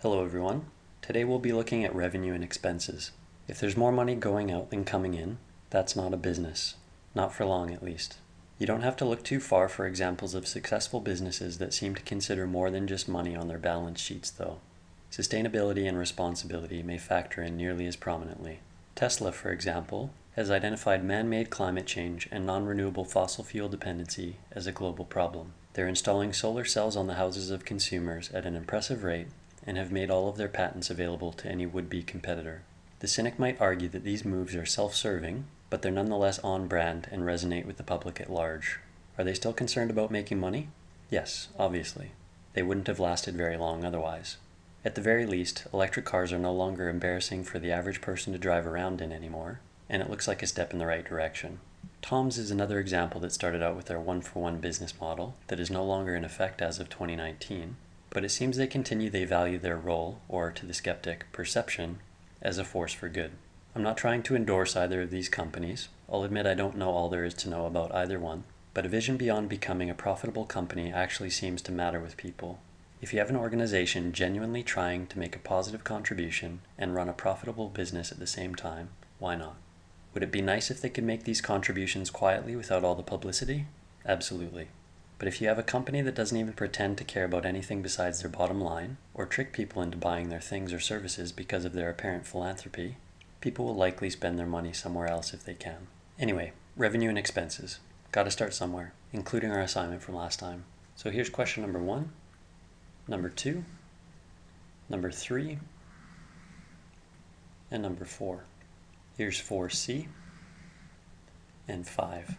Hello everyone. Today we'll be looking at revenue and expenses. If there's more money going out than coming in, that's not a business. Not for long at least. You don't have to look too far for examples of successful businesses that seem to consider more than just money on their balance sheets though. Sustainability and responsibility may factor in nearly as prominently. Tesla, for example, has identified man-made climate change and non-renewable fossil fuel dependency as a global problem. They're installing solar cells on the houses of consumers at an impressive rate and have made all of their patents available to any would-be competitor. The cynic might argue that these moves are self-serving, but they're nonetheless on brand and resonate with the public at large. Are they still concerned about making money? Yes, obviously. They wouldn't have lasted very long otherwise. At the very least, electric cars are no longer embarrassing for the average person to drive around in anymore, and it looks like a step in the right direction. Tom's is another example that started out with their one-for-one business model that is no longer in effect as of 2019, but it seems they value their role, or to the skeptic, perception, as a force for good. I'm not trying to endorse either of these companies. I'll admit I don't know all there is to know about either one, but a vision beyond becoming a profitable company actually seems to matter with people. If you have an organization genuinely trying to make a positive contribution and run a profitable business at the same time, why not? Would it be nice if they could make these contributions quietly without all the publicity? Absolutely. But if you have a company that doesn't even pretend to care about anything besides their bottom line, or trick people into buying their things or services because of their apparent philanthropy, people will likely spend their money somewhere else if they can. Anyway, revenue and expenses. Gotta start somewhere, including our assignment from last time. So here's question number 1, number 2, number 3, and number 4. Here's 4C and 5.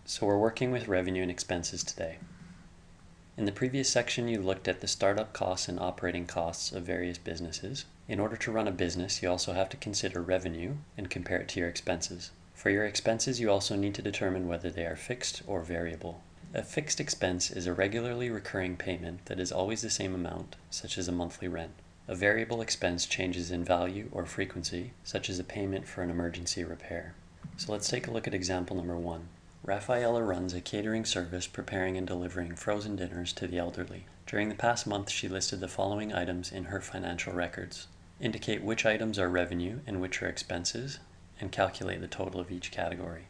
So we're working with revenue and expenses today. In the previous section, you looked at the startup costs and operating costs of various businesses. In order to run a business, you also have to consider revenue and compare it to your expenses. For your expenses, you also need to determine whether they are fixed or variable. A fixed expense is a regularly recurring payment that is always the same amount, such as a monthly rent. A variable expense changes in value or frequency, such as a payment for an emergency repair. So let's take a look at example number 1. Rafaela runs a catering service preparing and delivering frozen dinners to the elderly. During the past month, she listed the following items in her financial records. Indicate which items are revenue and which are expenses, and calculate the total of each category.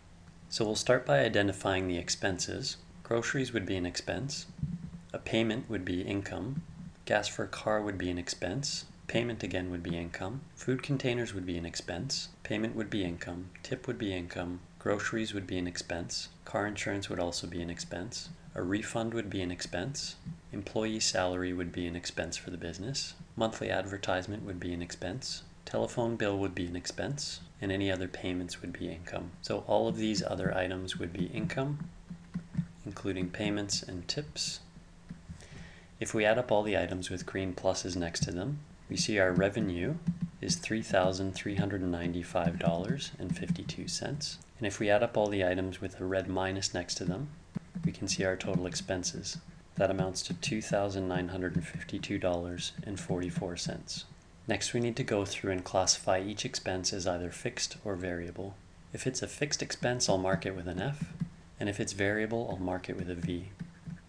So we'll start by identifying the expenses. Groceries would be an expense. A payment would be income. Gas for a car would be an expense. Payment again would be income. Food containers would be an expense. Payment would be income. Tip would be income. Groceries would be an expense. Car insurance would also be an expense. A refund would be an expense. Employee salary would be an expense for the business. Monthly advertisement would be an expense. Telephone bill would be an expense. And any other payments would be income. So all of these other items would be income, including payments and tips. If we add up all the items with green pluses next to them, we see our revenue is $3,395.52. And if we add up all the items with a red minus next to them, we can see our total expenses. That amounts to $2,952.44. Next, we need to go through and classify each expense as either fixed or variable. If it's a fixed expense, I'll mark it with an F, and if it's variable, I'll mark it with a V.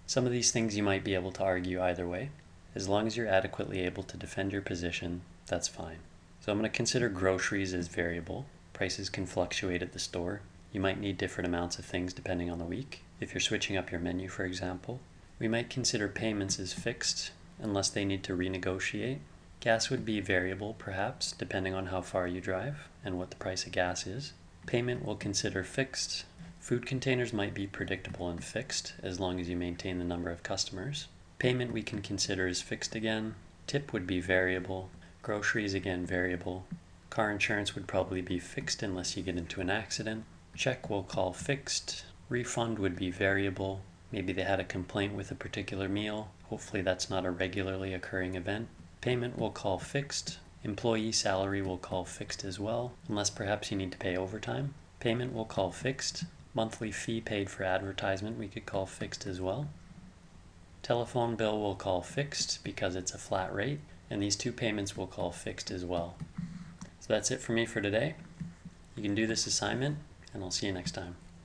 Some of these things you might be able to argue either way. As long as you're adequately able to defend your position, that's fine. So I'm going to consider groceries as variable. Prices can fluctuate at the store. You might need different amounts of things depending on the week. If you're switching up your menu, for example. We might consider payments as fixed, unless they need to renegotiate. Gas would be variable, perhaps, depending on how far you drive and what the price of gas is. Payment we'll consider fixed. Food containers might be predictable and fixed, as long as you maintain the number of customers. Payment we can consider as fixed again. Tip would be variable. Groceries again variable. Car insurance would probably be fixed unless you get into an accident. Check we'll call fixed. Refund would be variable. Maybe they had a complaint with a particular meal. Hopefully that's not a regularly occurring event. Payment we'll call fixed. Employee salary we'll call fixed as well, unless perhaps you need to pay overtime. Payment we'll call fixed. Monthly fee paid for advertisement we could call fixed as well. Telephone bill we'll call fixed because it's a flat rate, and these two payments we'll call fixed as well. So that's it for me for today. You can do this assignment, and I'll see you next time.